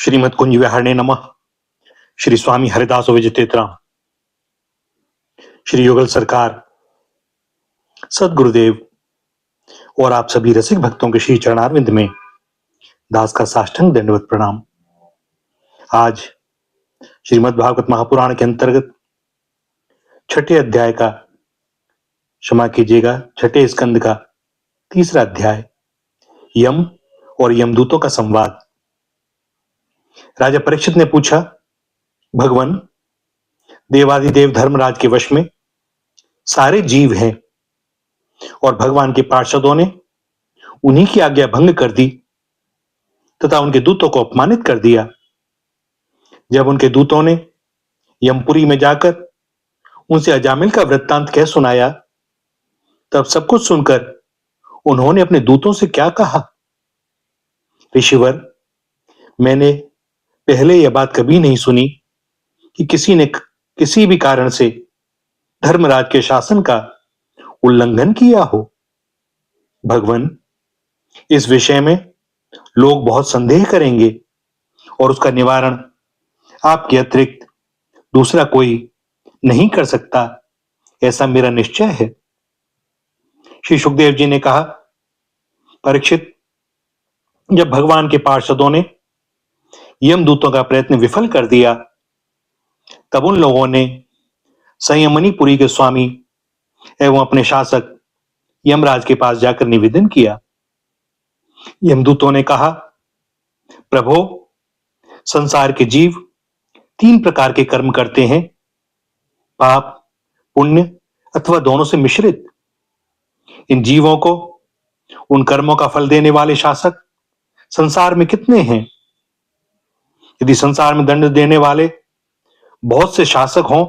श्रीमद कुंज विहारणे नमः। श्री स्वामी हरिदास विजयतेतराम, श्री युगल सरकार, सदगुरुदेव और आप सभी रसिक भक्तों के श्री चरणारविंद में दास का साष्टांग दंडवत प्रणाम। आज श्रीमद् भागवत महापुराण के अंतर्गत छठे अध्याय का, क्षमा कीजिएगा, छठे स्कंद का तीसरा अध्याय, यम और यमदूतों का संवाद। राजा परीक्षित ने पूछा, भगवान, देवादिदेव धर्मराज के वश में सारे जीव हैं और भगवान के पार्षदों ने उन्हीं की आज्ञा भंग कर दी तथा उनके दूतों को अपमानित कर दिया। जब उनके दूतों ने यमपुरी में जाकर उनसे अजामिल का वृत्तांत कह सुनाया, तब सब कुछ सुनकर उन्होंने अपने दूतों से क्या कहा? ऋषिवर, मैंने पहले यह बात कभी नहीं सुनी कि किसी ने किसी भी कारण से धर्मराज के शासन का उल्लंघन किया हो। भगवान, इस विषय में लोग बहुत संदेह करेंगे और उसका निवारण आपके अतिरिक्त दूसरा कोई नहीं कर सकता, ऐसा मेरा निश्चय है। श्री सुखदेव जी ने कहा, परीक्षित, जब भगवान के पार्षदों ने यमदूतों का प्रयत्न विफल कर दिया, तब उन लोगों ने संयमनीपुरी के स्वामी एवं अपने शासक यमराज के पास जाकर निवेदन किया। यमदूतों ने कहा, प्रभो, संसार के जीव 3 प्रकार के कर्म करते हैं, पाप, पुण्य अथवा दोनों से मिश्रित। इन जीवों को उन कर्मों का फल देने वाले शासक संसार में कितने हैं? यदि संसार में दंड देने वाले बहुत से शासक हों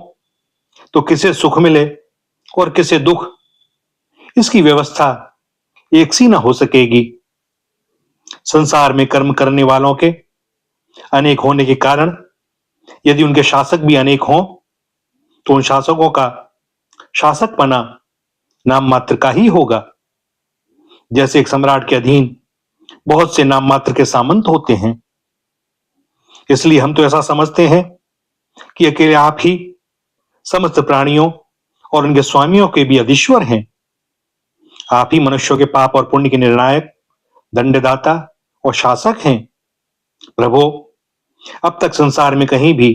तो किसे सुख मिले और किसे दुख, इसकी व्यवस्था एक सी ना हो सकेगी। संसार में कर्म करने वालों के अनेक होने के कारण यदि उनके शासक भी अनेक हों तो उन शासकों का शासकपना नाम मात्र का ही होगा। जैसे एक सम्राट के अधीन बहुत से नाम मात्र के सामंत होते हैं, इसलिए हम तो ऐसा समझते हैं कि अकेले आप ही समस्त प्राणियों और उनके स्वामियों के भी अधीश्वर हैं। आप ही मनुष्यों के पाप और पुण्य के निर्णायक, दंडदाता और शासक हैं। प्रभो, अब तक संसार में कहीं भी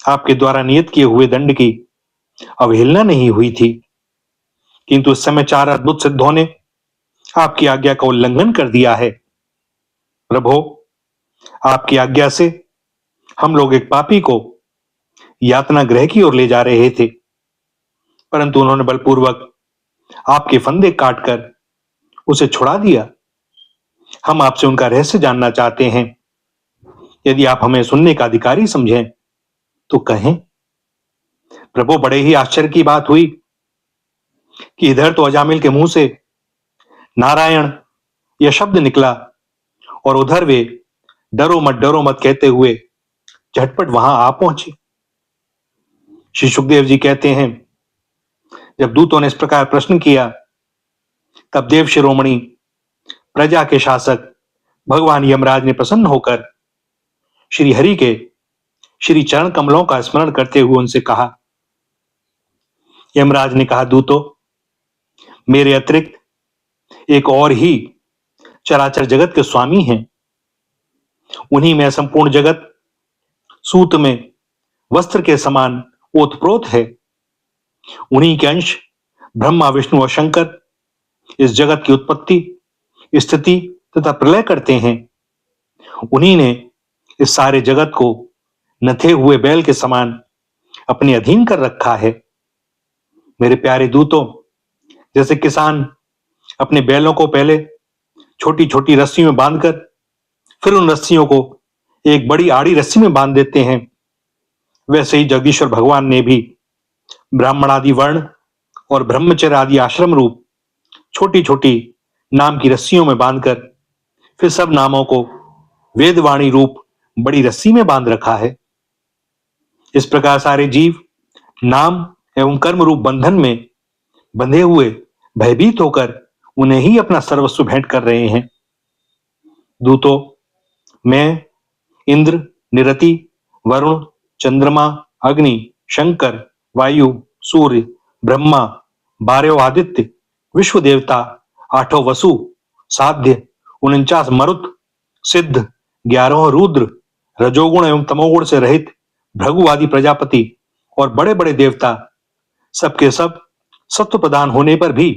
आपके द्वारा नियत किए हुए दंड की अवहेलना नहीं हुई थी, किंतु इस समय 4 अद्भुत सिद्धों ने आपकी आज्ञा का उल्लंघन कर दिया है। प्रभो, आपकी आज्ञा से हम लोग एक पापी को यातना गृह की ओर ले जा रहे थे, परंतु उन्होंने बलपूर्वक आपके फंदे काटकर उसे छुड़ा दिया। हम आपसे उनका रहस्य जानना चाहते हैं। यदि आप हमें सुनने का अधिकारी समझें तो कहें। प्रभु, बड़े ही आश्चर्य की बात हुई कि इधर तो अजामिल के मुंह से नारायण यह शब्द निकला और उधर वे डरो मत कहते हुए झटपट वहां आ पहुंचे। श्री सुखदेव जी कहते हैं, जब दूतों ने इस प्रकार प्रश्न किया, तब देव शिरोमणि प्रजा के शासक भगवान यमराज ने प्रसन्न होकर श्री हरि के श्री चरण कमलों का स्मरण करते हुए उनसे कहा। यमराज ने कहा, दूतों, मेरे अतिरिक्त एक और ही चराचर जगत के स्वामी हैं। उन्हीं में संपूर्ण जगत सूत में वस्त्र के समान ओतप्रोत है। उन्हीं के अंश ब्रह्मा, विष्णु और शंकर इस जगत की उत्पत्ति, स्थिति तथा प्रलय करते हैं। उन्हीं ने इस सारे जगत को नथे हुए बैल के समान अपने अधीन कर रखा है। मेरे प्यारे दूतों, जैसे किसान अपने बैलों को पहले छोटी छोटी रस्सी में बांधकर फिर उन रस्सियों को एक बड़ी आड़ी रस्सी में बांध देते हैं, वैसे ही जगदीश्वर भगवान ने भी ब्राह्मणादि वर्ण और ब्रह्मचर्य आदि आश्रम रूप छोटी छोटी नाम की रस्सियों में बांधकर फिर सब नामों को वेदवाणी रूप बड़ी रस्सी में बांध रखा है। इस प्रकार सारे जीव नाम एवं कर्म रूप बंधन में बंधे हुए भयभीत होकर उन्हें ही अपना सर्वस्व भेंट कर रहे हैं। दूतों, मैं इंद्र, निरति, वरुण, चंद्रमा, अग्नि, शंकर, वायु, सूर्य, ब्रह्मा, 12 आदित्य, विश्व देवता, 8 वसु, साध्य, 49 मरुत, सिद्ध, 11 रुद्र, रजोगुण एवं तमोगुण से रहित भृगु आदि प्रजापति और बड़े बड़े देवता सबके सब सत्व प्रदान होने पर भी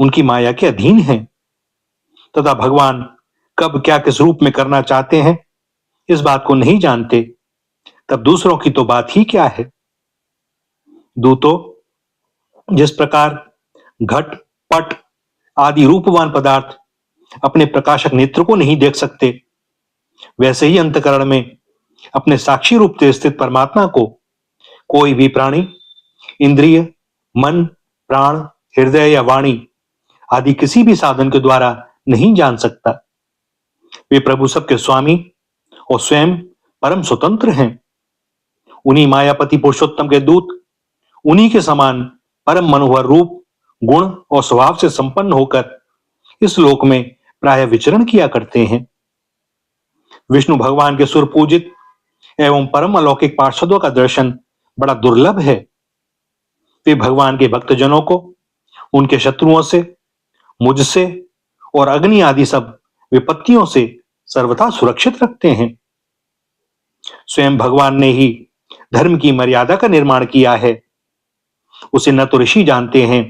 उनकी माया के अधीन हैं तथा भगवान कब क्या किस रूप में करना चाहते हैं इस बात को नहीं जानते, तब दूसरों की तो बात ही क्या है। दूतों, जिस प्रकार घट, पट आदि रूपवान पदार्थ अपने प्रकाशक नेत्र को नहीं देख सकते, वैसे ही अंतकरण में अपने साक्षी रूप से स्थित परमात्मा को कोई भी प्राणी इंद्रिय, मन, प्राण, हृदय या वाणी आदि किसी भी साधन के द्वारा नहीं जान सकता। वे प्रभु सबके स्वामी और स्वयं परम स्वतंत्र हैं। उन्हीं मायापति पुरुषोत्तम के दूत उन्हीं के समान परम मनोहर रूप, गुण और स्वभाव से संपन्न होकर इस लोक में प्राय विचरण किया करते हैं। विष्णु भगवान के सुर पूजित एवं परम अलौकिक पार्षदों का दर्शन बड़ा दुर्लभ है। वे भगवान के भक्तजनों को उनके शत्रुओं से, मुझसे और अग्नि आदि सब विपत्तियों से सर्वथा सुरक्षित रखते हैं। स्वयं भगवान ने ही धर्म की मर्यादा का निर्माण किया है। उसे न तो ऋषि जानते हैं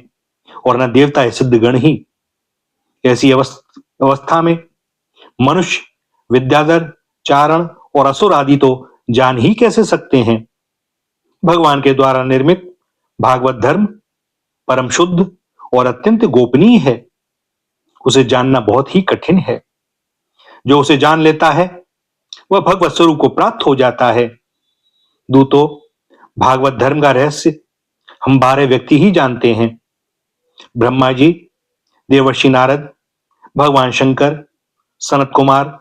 और न देवता या सिद्धगण ही। ऐसी अवस्था में मनुष्य विद्याधर, चारण और असुर आदि तो जान ही कैसे सकते हैं। भगवान के द्वारा निर्मित भागवत धर्म परम शुद्ध और अत्यंत गोपनीय है। उसे जानना बहुत ही कठिन है। जो उसे जान लेता है वह भगवत स्वरूप को प्राप्त हो जाता है। दूतों, भागवत धर्म का रहस्य हम 12 व्यक्ति ही जानते हैं। ब्रह्मा जी, देवर्षि नारद, भगवान शंकर, सनत कुमार,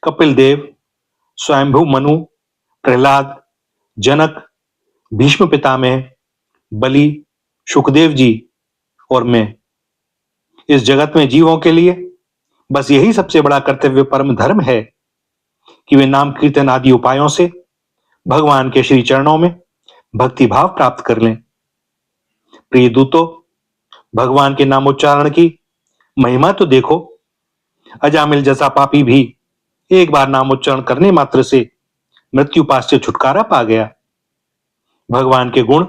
कपिल देव, स्वयंभू मनु, प्रहलाद, जनक, भीष्म पितामह, बलि, सुखदेव जी और मैं। इस जगत में जीवों के लिए बस यही सबसे बड़ा कर्तव्य परम धर्म है कि वे नाम कीर्तन आदि उपायों से भगवान के श्री चरणों में भक्ति भाव प्राप्त कर लें। प्रिय दूतों, भगवान के नामोच्चारण की महिमा तो देखो। अजामिल जैसा पापी भी एक बार नामोच्चारण करने मात्र से मृत्यु पास से छुटकारा पा गया। भगवान के गुण,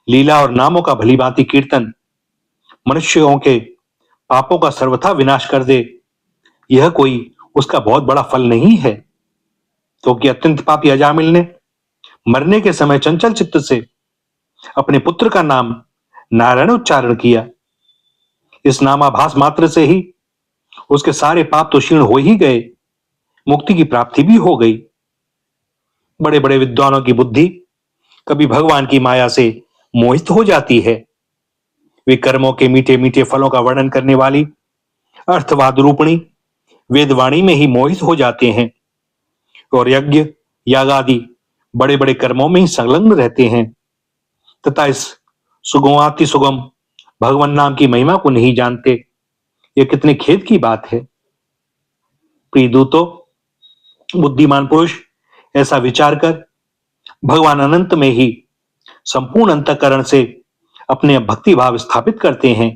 लीला और नामों का भलीभांति कीर्तन मनुष्यों के पापों का सर्वथा विनाश कर दे, यह कोई उसका बहुत बड़ा फल नहीं है। क्योंकि अत्यंत पापी अजामिल ने मरने के समय चंचल चित्त से अपने पुत्र का नाम नारायण उच्चारण किया। इस नामाभास मात्र से ही उसके सारे पाप तो क्षीण हो ही गए, मुक्ति की प्राप्ति भी हो गई। बड़े बड़े विद्वानों की बुद्धि कभी भगवान की माया से मोहित हो जाती है। वे कर्मों के मीठे मीठे फलों का वर्णन करने वाली अर्थवाद रूपणी वेदवाणी में ही मोहित हो जाते हैं और यज्ञ, याग आदि बड़े बड़े कर्मों में ही संलग्न रहते हैं तथा इस सुगमाति सुगम भगवान नाम की महिमा को नहीं जानते। यह कितने खेद की बात है। प्रिय दूतों, बुद्धिमान पुरुष ऐसा विचार कर भगवान अनंत में ही संपूर्ण अंतःकरण से अपने भक्ति भाव स्थापित करते हैं।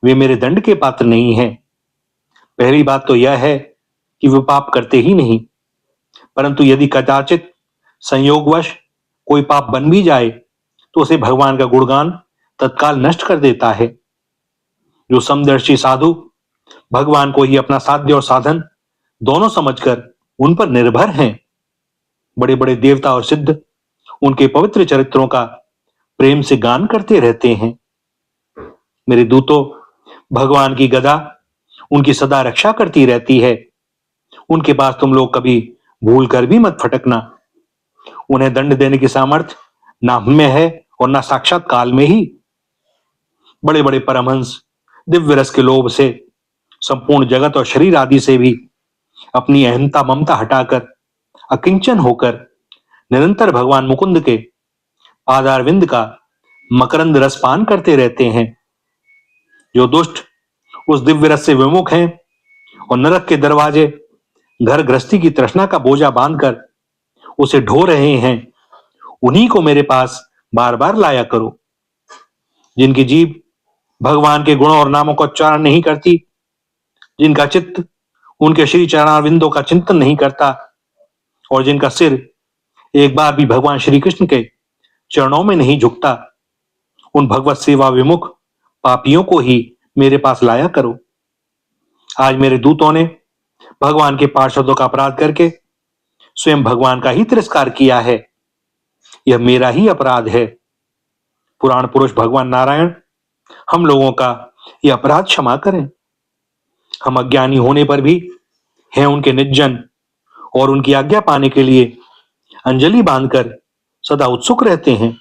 वे मेरे दंड के पात्र नहीं हैं। पहली बात तो यह है कि वे पाप करते ही नहीं, परंतु यदि कदाचित संयोगवश कोई पाप बन भी जाए तो उसे भगवान का गुणगान तत्काल नष्ट कर देता है। जो समदर्शी साधु भगवान को ही अपना साध्य और साधन दोनों समझकर उन पर निर्भर हैं, बड़े बड़े देवता और सिद्ध उनके पवित्र चरित्रों का प्रेम से गान करते रहते हैं। मेरे दूतों, भगवान की गदा उनकी सदा रक्षा करती रहती है। उनके पास तुम लोग कभी भूल कर भी मत फटकना। उन्हें दंड देने की सामर्थ्य ना हम में है और ना साक्षात काल में ही। बड़े बड़े परमहंस दिव्य रस के लोभ से संपूर्ण जगत और शरीर आदि से भी अपनी अहंता ममता हटाकर अकिंचन होकर निरंतर भगवान मुकुंद के पादारविंद का मकरंद रस पान करते रहते हैं। जो दुष्ट उस दिव्य रस से विमुख हैं और नरक के दरवाजे घर गृहस्थी की तृष्णा का बोझा बांधकर उसे ढो रहे हैं, उन्हीं को मेरे पास बार बार लाया करो। जिनकी जीभ भगवान के गुणों और नामों का उच्चारण नहीं करती, जिनका चित्त उनके श्री चरणारविंदों का चिंतन नहीं करता और जिनका सिर एक बार भी भगवान श्री कृष्ण के चरणों में नहीं झुकता, उन भगवत सेवा विमुख पापियों को ही मेरे पास लाया करो। आज मेरे दूतों ने भगवान के पार्षदों का अपराध करके स्वयं भगवान का ही तिरस्कार किया है। यह मेरा ही अपराध है। पुराण पुरुष भगवान नारायण हम लोगों का यह अपराध क्षमा करें। हम अज्ञानी होने पर भी हैं उनके निर्जन और उनकी आज्ञा पाने के लिए अंजलि बांधकर सदा उत्सुक रहते हैं।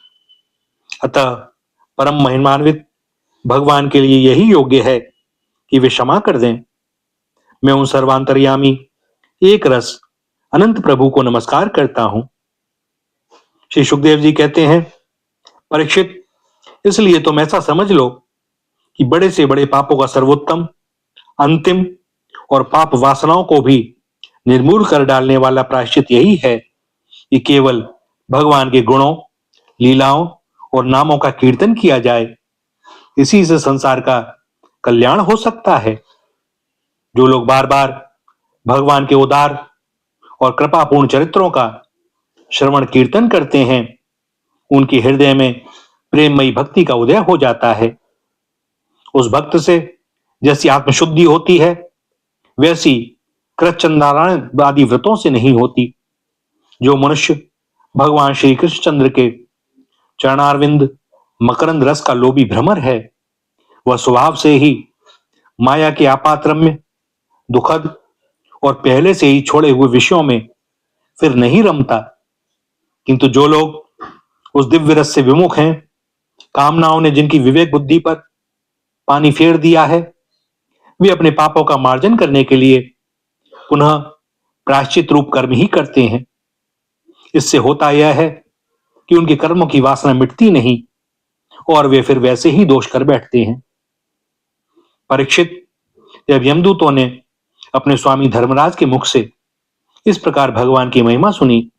अतः परम महिमान्वित भगवान के लिए यही योग्य है कि वे क्षमा कर दें। मैं उन सर्वांतर्यामी एक रस अनंत प्रभु को नमस्कार करता हूं। श्री सुखदेव जी कहते हैं, परीक्षित, इसलिए तुम ऐसा समझ लो कि बड़े से बड़े पापों का सर्वोत्तम, अंतिम और पाप वासनाओं को भी निर्मूल कर डालने वाला प्रायश्चित यही है कि केवल भगवान के गुणों, लीलाओं और नामों का कीर्तन किया जाए। इसी से संसार का कल्याण हो सकता है। जो लोग बार बार भगवान के उदार और कृपापूर्ण चरित्रों का श्रवण कीर्तन करते हैं, उनके हृदय में प्रेममयी भक्ति का उदय हो जाता है। उस भक्त से जैसी आत्मशुद्धि होती है, वैसी कृतचंद्रायण आदि व्रतों से नहीं होती। जो मनुष्य भगवान श्री कृष्णचंद्र के चरणारविंद मकरंद रस का लोभी भ्रमर है, वह स्वभाव से ही माया के आपात्रम्य, दुखद और पहले से ही छोड़े हुए विषयों में फिर नहीं रमता। किंतु जो लोग उस दिव्य रस से विमुख हैं, कामनाओं ने जिनकी विवेक बुद्धि पर पानी फेर दिया है, वे अपने पापों का मार्जन करने के लिए पुनः प्रायश्चित रूप कर्म ही करते हैं। इससे होता यह है कि उनके कर्मों की वासना मिटती नहीं और वे फिर वैसे ही दोष कर बैठते हैं। परीक्षित, जब यमदूतों ने अपने स्वामी धर्मराज के मुख से इस प्रकार भगवान की महिमा सुनी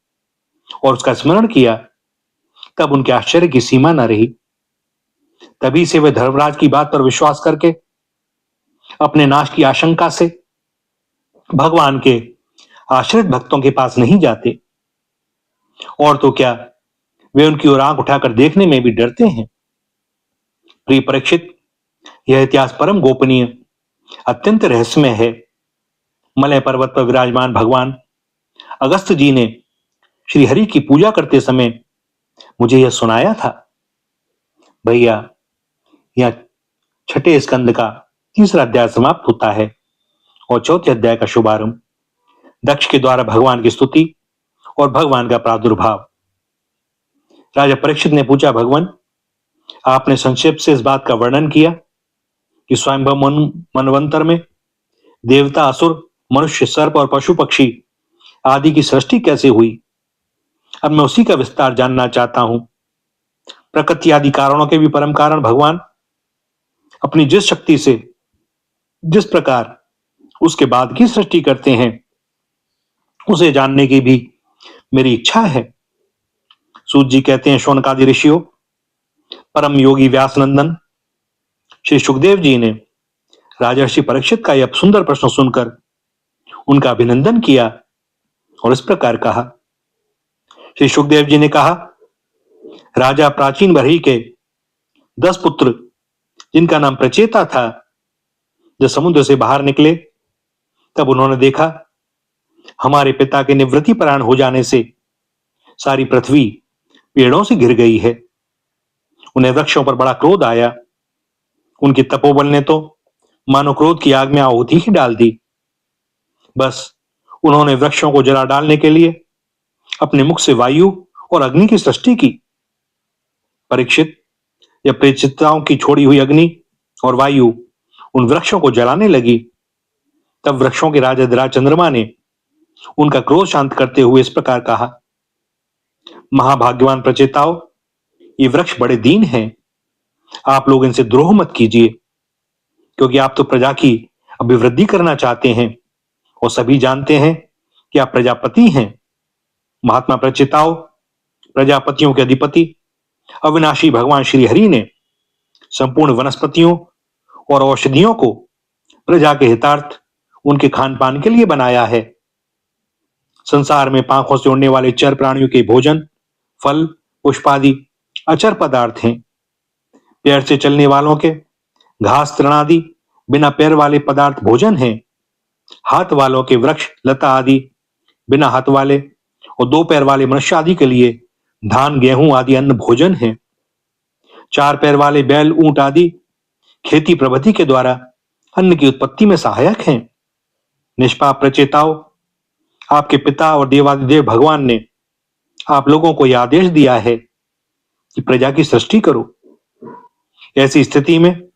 और उसका स्मरण किया, तब उनके आश्चर्य की सीमा न रही। तभी से वे धर्मराज की बात पर विश्वास करके अपने नाश की आशंका से भगवान के आश्रित भक्तों के पास नहीं जाते, और तो क्या, वे उनकी ओर आंख उठाकर देखने में भी डरते हैं। प्रिय परीक्षित, यह इतिहास परम गोपनीय, अत्यंत रहस्यमय है। मलय पर्वत पर विराजमान भगवान अगस्त जी ने श्री हरि की पूजा करते समय मुझे यह सुनाया था। भैया, यह छठे स्कंद का तीसरा अध्याय समाप्त होता है और चौथे अध्याय का शुभारंभ दक्ष के द्वारा भगवान की स्तुति और भगवान का प्रादुर्भाव। राजा परीक्षित ने पूछा, भगवान, आपने संक्षेप से इस बात का वर्णन किया कि स्वयंभव मनवंतर में देवता, असुर, मनुष्य, सर्प और पशु पक्षी आदि की सृष्टि कैसे हुई। अब मैं उसी का विस्तार जानना चाहता हूं। प्रकृति आदि कारणों के भी परम कारण भगवान अपनी जिस शक्ति से जिस प्रकार उसके बाद की सृष्टि करते हैं, उसे जानने की भी मेरी इच्छा है। सूत जी कहते हैं, शौनकादि ऋषियों, परम योगी व्यासनंदन श्री सुखदेव जी ने राजर्षि परीक्षित का यह सुंदर प्रश्न सुनकर उनका अभिनंदन किया और इस प्रकार कहा। श्री सुखदेव जी ने कहा, राजा प्राचीन बरही के 10 पुत्र, जिनका नाम प्रचेता था, जब समुद्र से बाहर निकले, तब उन्होंने देखा हमारे पिता के निवृत्ति परायण हो जाने से सारी पृथ्वी पेड़ों से घिर गई है। उन्हें वृक्षों पर बड़ा क्रोध आया। उनकी तपोबल ने तो मानो क्रोध की आग में आहुति ही डाल दी। बस उन्होंने वृक्षों को जला डालने के लिए अपने मुख से वायु और अग्नि की सृष्टि की। परीक्षित, जब प्रेतचित्ताओं की छोड़ी हुई अग्नि और वायु उन वृक्षों को जलाने लगी, तब वृक्षों के राजा धीराज चंद्रमा ने उनका क्रोध शांत करते हुए इस प्रकार कहा, महाभाग्यवान प्रचेताओं, ये वृक्ष बड़े दीन हैं। आप लोग इनसे द्रोह मत कीजिए, क्योंकि आप तो प्रजा की अभिवृद्धि करना चाहते हैं और सभी जानते हैं कि आप प्रजापति हैं। महात्मा प्रचेताओं, प्रजापतियों के अधिपति अविनाशी भगवान श्री हरि ने संपूर्ण वनस्पतियों और औषधियों को प्रजा के हितार्थ उनके खान पान के लिए बनाया है। संसार में पांखों से उड़ने वाले चर प्राणियों के भोजन फल पुष्पादि अचर पदार्थ हैं। पैर से चलने वालों के घास तृणादि बिना पैर वाले पदार्थ भोजन हैं। हाथ वालों के वृक्ष लता आदि बिना हाथ वाले और दो पैर वाले मनुष्य आदि के लिए धान गेहूं आदि अन्न भोजन है। चार पैर वाले बैल ऊंट आदि खेती प्रवृत्ति के द्वारा अन्न की उत्पत्ति में सहायक हैं। निष्पाप प्रचेताओं, आपके पिता और देवादिदेव भगवान ने आप लोगों को यह आदेश दिया है कि प्रजा की सृष्टि करो। ऐसी स्थिति में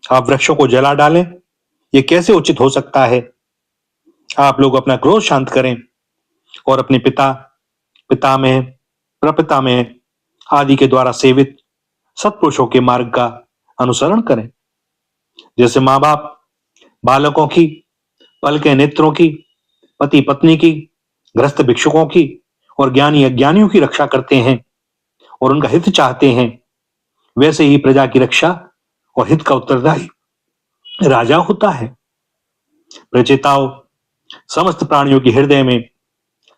आप वृक्षों को जला डालें, यह कैसे उचित हो सकता है? आप लोग अपना क्रोध शांत करें और अपने पिता पितामह प्रपितामह आदि के द्वारा सेवित सत्पुरुषों के मार्ग का अनुसरण करें। जैसे माँ बाप बालकों की, पलके नेत्रों की, पति पत्नी की, गृहस्थ भिक्षुकों की और ज्ञानी अज्ञानियों की रक्षा करते हैं और उनका हित चाहते हैं, वैसे ही प्रजा की रक्षा और हित का उत्तरदायी राजा होता है। प्रचेताओं, समस्त प्राणियों के हृदय में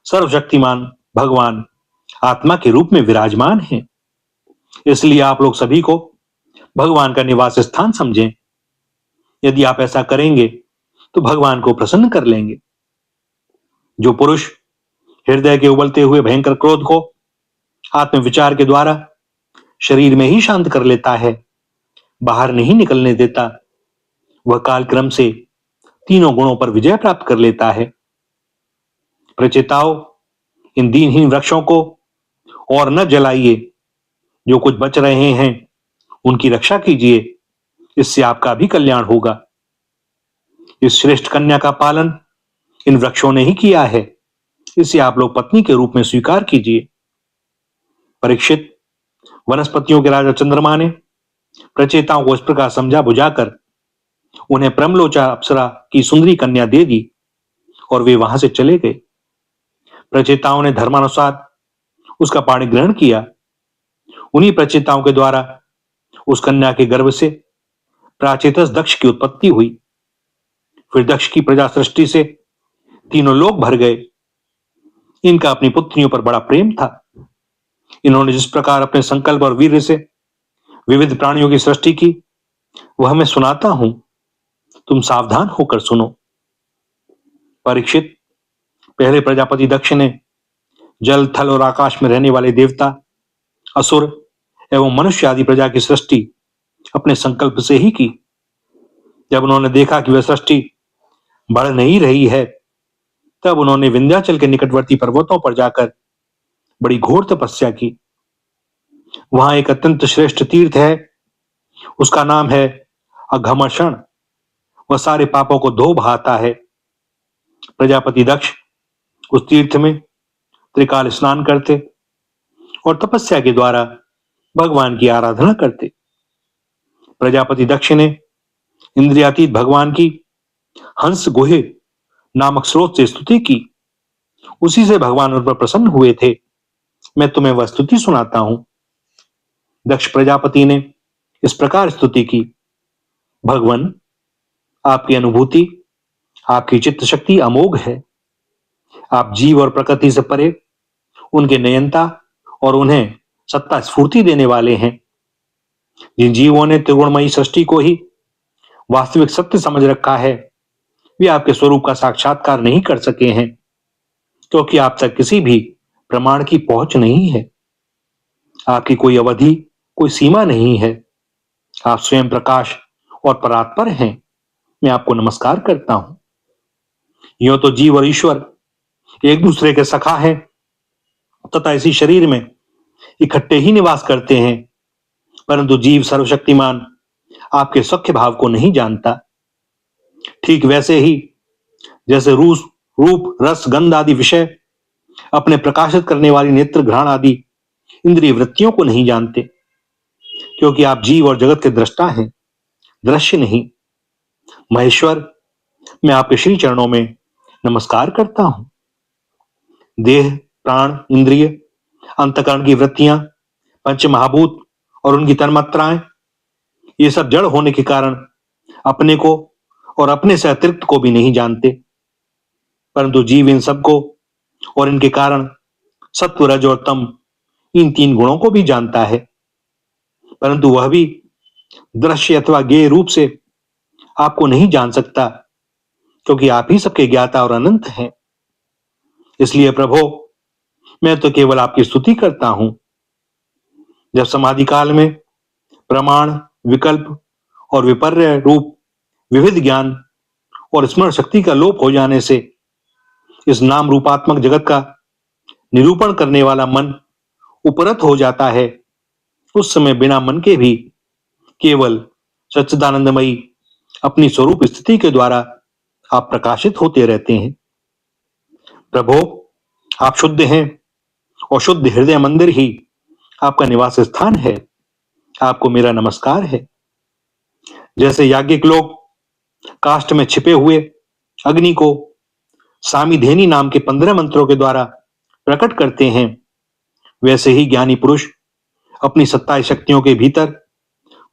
सर्वशक्तिमान भगवान आत्मा के रूप में विराजमान है। इसलिए आप लोग सभी को भगवान का निवास स्थान समझें। यदि आप ऐसा करेंगे तो भगवान को प्रसन्न कर लेंगे। जो पुरुष हृदय के उबलते हुए भयंकर क्रोध को आत्मविचार के द्वारा शरीर में ही शांत कर लेता है, बाहर नहीं निकलने देता, वह कालक्रम से तीनों गुणों पर विजय प्राप्त कर लेता है। प्रचेताओं, इन दीनहीन वृक्षों को और न जलाइए। जो कुछ बच रहे हैं उनकी रक्षा कीजिए, इससे आपका भी कल्याण होगा। इस श्रेष्ठ कन्या का पालन इन वृक्षों ने ही किया है, इसे आप लोग पत्नी के रूप में स्वीकार कीजिए। परीक्षित, वनस्पतियों के राजा चंद्रमा ने प्रचेताओं को इस प्रकार समझा बुझाकर उन्हें प्रमलोचा अप्सरा की सुंदरी कन्या दे दी और वे वहां से चले गए। प्रचेताओं ने धर्मानुसार उसका पाणी ग्रहण किया। उन्हीं प्रचेताओं के द्वारा उस कन्या के गर्भ से प्राचेतस दक्ष की उत्पत्ति हुई। फिर दक्ष की प्रजा सृष्टि से तीनों लोग भर गए। इनका अपनी पुत्रियों पर बड़ा प्रेम था। इन्होंने जिस प्रकार अपने संकल्प और वीर्य से विविध प्राणियों की सृष्टि की, वह मैं सुनाता हूं, तुम सावधान होकर सुनो। परीक्षित, पहले प्रजापति दक्ष ने जल थल और आकाश में रहने वाले देवता, असुर एवं मनुष्य आदि प्रजा की सृष्टि अपने संकल्प से ही की। जब उन्होंने देखा कि वह सृष्टि बढ़ नहीं रही है, तब उन्होंने विंध्याचल के निकटवर्ती पर्वतों पर जाकर बड़ी घोर तपस्या की। वहां एक अत्यंत श्रेष्ठ तीर्थ है, उसका नाम है अघमर्षण। वह सारे पापों को धो बहाता है। प्रजापति दक्ष उस तीर्थ में त्रिकाल स्नान करते और तपस्या के द्वारा भगवान की आराधना करते। प्रजापति दक्ष ने इंद्रियातीत भगवान की हंस गुहे नामक स्रोत से स्तुति की। उसी से भगवान उन पर प्रसन्न हुए थे। मैं तुम्हें वह स्तुति सुनाता हूं। दक्ष प्रजापति ने इस प्रकार स्तुति की। भगवान, आपकी अनुभूति, आपकी चित्त शक्ति अमोघ है। आप जीव और प्रकृति से परे उनके नियंता और उन्हें सत्ता स्फूर्ति देने वाले हैं। जिन जीवों ने त्रिगुणमयी सृष्टि को ही वास्तविक सत्य समझ रखा है, वे आपके स्वरूप का साक्षात्कार नहीं कर सके हैं, क्योंकि आप तक किसी भी प्रमाण की पहुंच नहीं है। आपकी कोई अवधि, कोई सीमा नहीं है। आप स्वयं प्रकाश और परात्पर हैं। मैं आपको नमस्कार करता हूं। यूं तो जीव और ईश्वर एक दूसरे के सखा हैं तथा इसी शरीर में इकट्ठे ही निवास करते हैं, परंतु जीव सर्वशक्तिमान आपके सख्य भाव को नहीं जानता। ठीक वैसे ही जैसे रूप रस गंध आदि विषय अपने प्रकाशित करने वाली नेत्र घ्राण आदि इंद्रिय वृत्तियों को नहीं जानते, क्योंकि आप जीव और जगत के दृष्टा हैं, दृश्य नहीं। महेश्वर, मैं आपके श्री चरणों में नमस्कार करता हूं। देह, प्राण, इंद्रिय, अंतकरण की वृत्तियां, पंच महाभूत और उनकी तन्मात्राएं, ये सब जड़ होने के कारण अपने को और अपने से अतिरिक्त को भी नहीं जानते। परंतु जीव इन सबको और इनके कारण सत्व, रज और तम, इन तीन गुणों को भी जानता है, परंतु वह भी दृश्य अथवा ज्ञेय रूप से आपको नहीं जान सकता, क्योंकि आप ही सबके ज्ञाता और अनंत हैं। इसलिए प्रभो, मैं तो केवल आपकी स्तुति करता हूं। जब समाधि काल में प्रमाण, विकल्प और विपर्य रूप विविध ज्ञान और स्मरण शक्ति का लोप हो जाने से इस नाम रूपात्मक जगत का निरूपण करने वाला मन उपरत हो जाता है, उस समय बिना मन के भी केवल सच्चिदानंदमयी अपनी स्वरूप स्थिति के द्वारा आप प्रकाशित होते रहते हैं। प्रभो, आप शुद्ध हैं और शुद्ध हृदय मंदिर ही आपका निवास स्थान है। आपको मेरा नमस्कार है। जैसे याज्ञिक लोग काष्ठ में छिपे हुए अग्नि को सामीधेनी नाम के 15 मंत्रों के द्वारा प्रकट करते हैं, वैसे ही ज्ञानी पुरुष अपनी 27 शक्तियों के भीतर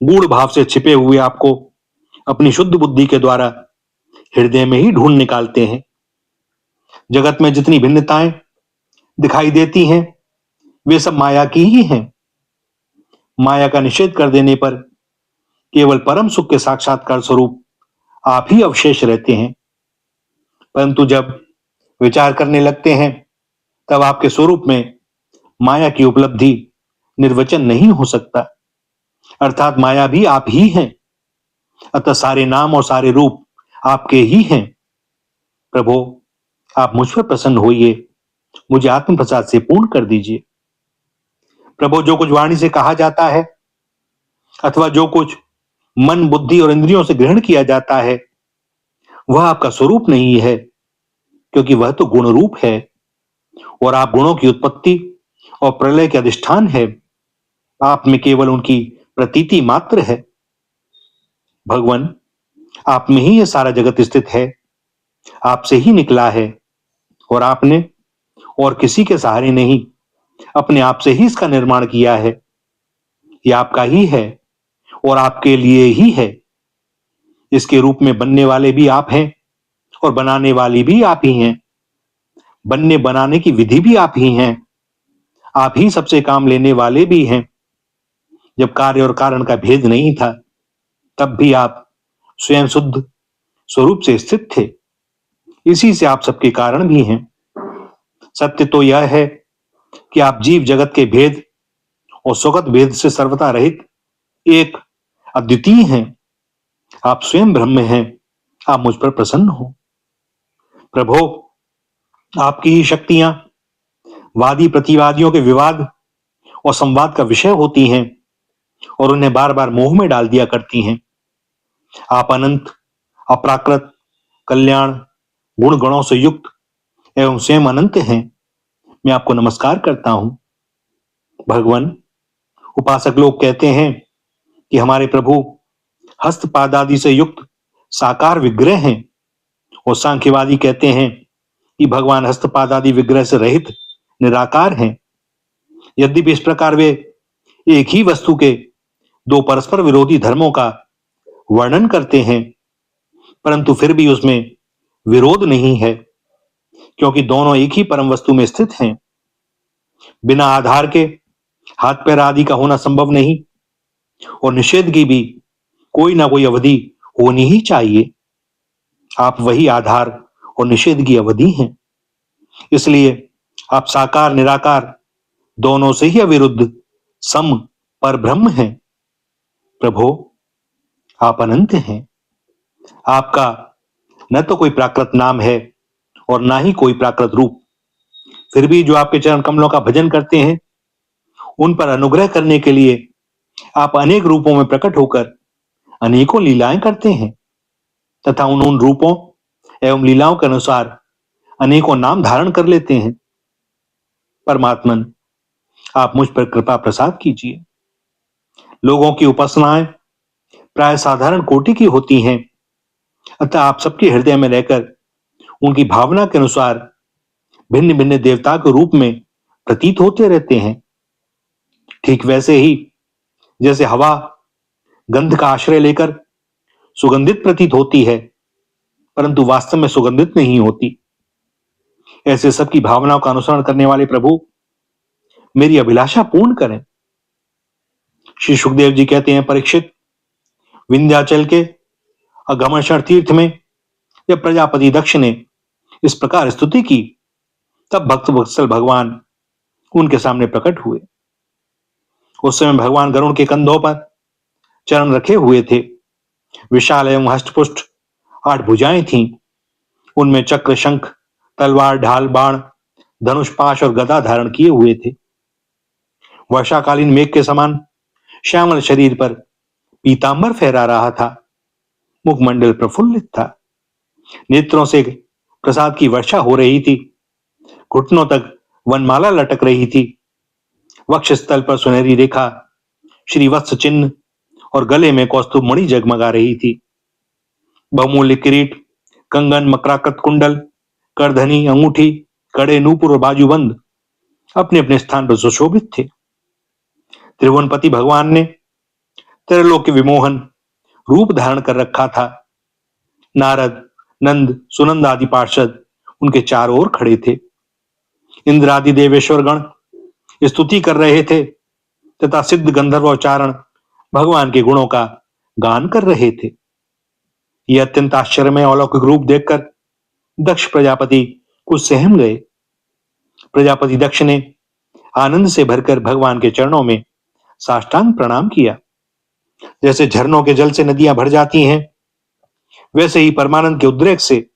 गूढ़ भाव से छिपे हुए आपको अपनी शुद्ध बुद्धि के द्वारा हृदय में ही ढूंढ निकालते हैं। जगत में जितनी भिन्नताएं दिखाई देती हैं, वे सब माया की ही हैं। माया का निषेध कर देने पर केवल परम सुख के साक्षात्कार स्वरूप आप ही अवशेष रहते हैं। परंतु जब विचार करने लगते हैं, तब आपके स्वरूप में माया की उपलब्धि निर्वचन नहीं हो सकता। अर्थात माया भी आप ही हैं, अतः सारे नाम और सारे रूप आपके ही हैं। प्रभो, आप मुझ पर प्रसन्न होइए, मुझे आत्म प्रसाद से पूर्ण कर दीजिए। प्रभो, जो कुछ वाणी से कहा जाता है अथवा जो कुछ मन, बुद्धि और इंद्रियों से ग्रहण किया जाता है, वह आपका स्वरूप नहीं है, क्योंकि वह तो गुण रूप है और आप गुणों की उत्पत्ति और प्रलय के अधिष्ठान है। आप में केवल उनकी प्रतीति मात्र है। भगवान, आप में ही यह सारा जगत स्थित है, आपसे ही निकला है और आपने और किसी के सहारे नहीं, अपने आप से ही इसका निर्माण किया है। यह आपका ही है और आपके लिए ही है। इसके रूप में बनने वाले भी आप हैं और बनाने वाली भी आप ही हैं। बनने बनाने की विधि भी आप ही हैं। आप ही सबसे काम लेने वाले भी हैं। जब कार्य और कारण का भेद नहीं था, तब भी आप स्वयं शुद्ध स्वरूप से स्थित थे। इसी से आप सबके कारण भी हैं। सत्य तो यह है कि आप जीव जगत के भेद और स्वगत भेद से सर्वथा रहित एक अद्वितीय हैं। आप स्वयं ब्रह्म हैं। आप मुझ पर प्रसन्न हो। प्रभो, आपकी ही शक्तियां वादी प्रतिवादियों के विवाद और संवाद का विषय होती हैं और उन्हें बार बार मोह में डाल दिया करती हैं। आप अनंत, अपराकृत, कल्याण, गुण गणों से युक्त एवं स्वयं अनंत हैं। मैं आपको नमस्कार करता हूं। भगवान, उपासक लोग कहते हैं कि हमारे प्रभु हस्त पाद आदि से युक्त साकार विग्रह हैं और सांख्यवादी कहते हैं कि भगवान हस्तपाद आदि विग्रह से रहित निराकार हैं। यद्यपि इस प्रकार वे एक ही वस्तु के दो परस्पर विरोधी धर्मों का वर्णन करते हैं, परंतु फिर भी उसमें विरोध नहीं है, क्योंकि दोनों एक ही परम वस्तु में स्थित हैं। बिना आधार के हाथ पैर आदि का होना संभव नहीं और निषेध की भी कोई ना कोई अवधि होनी ही चाहिए। आप वही आधार और निषेध की अवधि हैं। इसलिए आप साकार निराकार दोनों से ही अविरुद्ध सम पर ब्रह्म हैं। प्रभो, आप अनंत हैं। आपका न तो कोई प्राकृत नाम है और ना ही कोई प्राकृत रूप। फिर भी जो आपके चरण कमलों का भजन करते हैं, उन पर अनुग्रह करने के लिए आप अनेक रूपों में प्रकट होकर अनेकों लीलाएं करते हैं तथा उन रूपों एवं लीलाओं के अनुसार अनेकों नाम धारण कर लेते हैं। परमात्मन, आप मुझ पर कृपा प्रसाद कीजिए। लोगों की उपासनाएं प्राय साधारण कोटि की होती हैं, अतः आप सबके हृदय में रहकर उनकी भावना के अनुसार भिन्न भिन्न देवता के रूप में प्रतीत होते रहते हैं। ठीक वैसे ही जैसे हवा गंध का आश्रय लेकर सुगंधित प्रतीत होती है, परंतु वास्तव में सुगंधित नहीं होती, ऐसे सबकी भावनाओं का अनुसरण करने वाले प्रभु मेरी अभिलाषा पूर्ण करें। श्री सुखदेव जी कहते हैं, परीक्षित, विंध्याचल के अगमशण तीर्थ में जब प्रजापति दक्ष ने इस प्रकार स्तुति की, तब भक्त वत्सल भगवान उनके सामने प्रकट हुए। उस समय भगवान गरुड़ के कंधों पर चरण रखे हुए थे। विशाल एवं हष्टपुष्ट 8 भुजाएं थीं। उनमें चक्र, शंख, तलवार, ढाल, बाण, धनुष, पाश और गदा धारण किए हुए थे। वर्षाकालीन मेघ के समान श्यामल शरीर पर पीतांबर फहरा रहा था। मुखमंडल प्रफुल्लित था। नेत्रों से प्रसाद की वर्षा हो रही थी। घुटनों तक वनमाला लटक रही थी। वक्षस्थल पर सुनहरी रेखा, श्रीवत्स चिन्ह और गले में कौस्तुभ मणि जगमगा रही थी। बहुमूल्य किरीट, कंगन, मकराकृत कुंडल, करधनी, अंगूठी, कड़े, नूपुर और बाजूबंद अपने अपने स्थान पर सुशोभित थे। त्रिभुवनपति भगवान ने त्रिलोक के विमोहन रूप धारण कर रखा था। नारद, नंद, सुनंद आदि पार्षद उनके चारों ओर खड़े थे। इंद्र आदि देवेश्वर गण स्तुति कर रहे थे तथा सिद्ध गंधर्व और चारण भगवान के गुणों का गान कर रहे थे। यह अत्यंत आश्चर्यमय अलौकिक रूप देखकर दक्ष प्रजापति कुछ सहम गए। प्रजापति दक्ष ने आनंद से भरकर भगवान के चरणों में साष्टांग प्रणाम किया। जैसे झरनों के जल से नदियां भर जाती हैं, वैसे ही परमानंद के उद्रेक से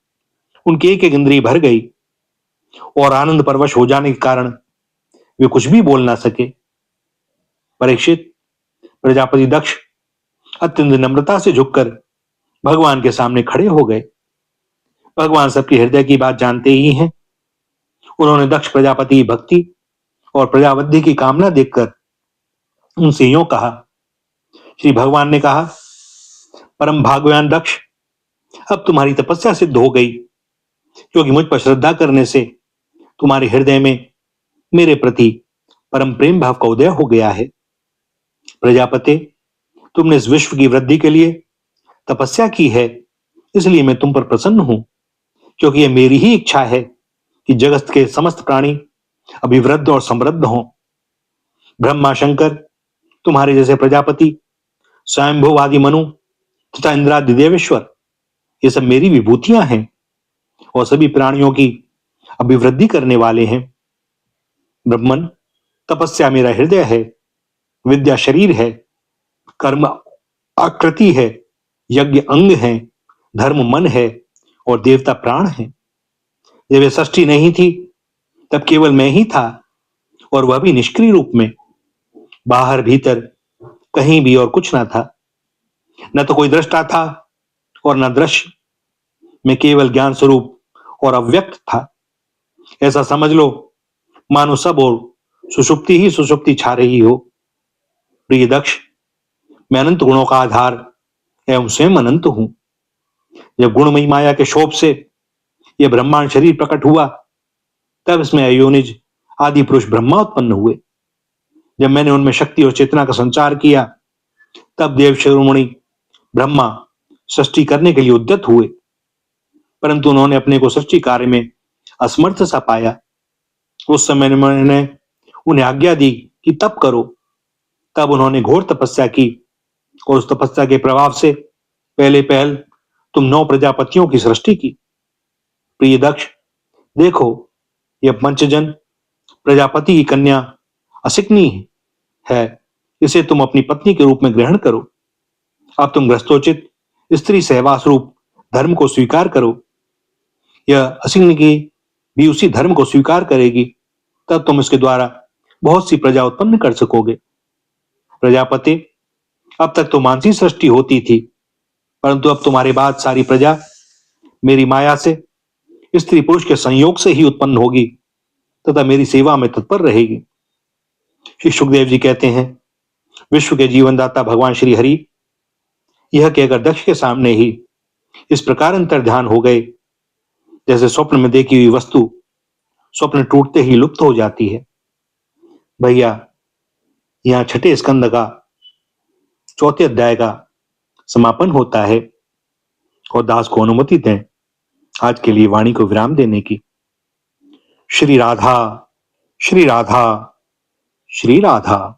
उनकी एक एक इंद्रिय भर गई और आनंद परवश हो जाने के कारण वे कुछ भी बोल ना सके। परीक्षित, प्रजापति दक्ष अत्यंत नम्रता से झुककर भगवान के सामने खड़े हो गए। भगवान सबके हृदय की बात जानते ही हैं। उन्होंने दक्ष प्रजापति की भक्ति और प्रजावृद्धि की कामना देखकर उनसे यूं कहा। श्री भगवान ने कहा, परम भाग्यवान दक्ष, अब तुम्हारी तपस्या सिद्ध हो गई, क्योंकि मुझ पर श्रद्धा करने से तुम्हारे हृदय में मेरे प्रति परम प्रेम भाव का उदय हो गया है। प्रजापते, तुमने इस विश्व की वृद्धि के लिए तपस्या की है, इसलिए मैं तुम पर प्रसन्न हूं, क्योंकि यह मेरी ही इच्छा है कि जगत के समस्त प्राणी अभिवृद्ध और समृद्ध हों। ब्रह्मा, शंकर, तुम्हारे जैसे प्रजापति, स्वयंभू आदि मनु तथा इंद्रादि देवेश्वर, ये सब मेरी विभूतियां हैं और सभी प्राणियों की अभिवृद्धि करने वाले हैं। ब्रह्मन, तपस्या मेरा हृदय है, विद्या शरीर है, कर्म आकृति है, यज्ञ अंग है, धर्म मन है और देवता प्राण है। जब वे सृष्टि नहीं थी तब केवल मैं ही था, और वह भी निष्क्रिय रूप में। बाहर भीतर कहीं भी और कुछ ना था। न तो कोई दृष्टा था और न दृश्य। मैं केवल ज्ञान स्वरूप और अव्यक्त था। ऐसा समझ लो मानो सब और सुषुप्ति ही सुषुप्ति छा रही हो। प्रिय दक्ष, मैं अनंत गुणों का आधार एवं स्वयं अनंत हूं। जब गुणमयी माया के शोभ से यह ब्रह्मांड शरीर प्रकट हुआ, तब इसमें अयोनिज आदि पुरुष ब्रह्मा उत्पन्न हुए। जब मैंने उनमें शक्ति और चेतना का संचार किया, तब देव शिरोमणि ब्रह्मा सृष्टि करने के लिए उद्यत हुए, परंतु उन्होंने अपने को सृष्टि कार्य में असमर्थ सा पाया। उस समय मैंने उन्हें आज्ञा दी कि तप करो। तब उन्होंने घोर तपस्या की और उस तपस्या के प्रभाव से पहले पहल तुम 9 प्रजापतियों की सृष्टि की। प्रिय दक्ष, देखो, यह पंचजन प्रजापति की कन्या असिकनी है। इसे तुम अपनी पत्नी के रूप में ग्रहण करो। अब तुम ग्रस्तोचित स्त्री सहवास रूप धर्म को स्वीकार करो। यह असिकनी की भी उसी धर्म को स्वीकार करेगी, तब तुम इसके द्वारा बहुत सी प्रजा उत्पन्न कर सकोगे। प्रजापति, अब तक तो मानसी सृष्टि होती थी, परंतु अब तुम्हारे बाद सारी प्रजा मेरी माया से स्त्री पुरुष के संयोग से ही उत्पन्न होगी तथा मेरी सेवा में तत्पर रहेगी। श्री सुखदेव जी कहते हैं, विश्व के जीवनदाता भगवान श्री हरि यह कहकर दक्ष के सामने ही इस प्रकार अंतर्ध्यान हो गए, जैसे स्वप्न में देखी हुई वस्तु स्वप्न टूटते ही लुप्त हो जाती है। भैया, यहाँ छठे स्कंद का चौथे अध्याय का समापन होता है और दास को अनुमति दें आज के लिए वाणी को विराम देने की। श्री राधा, श्री राधा, श्री राधा।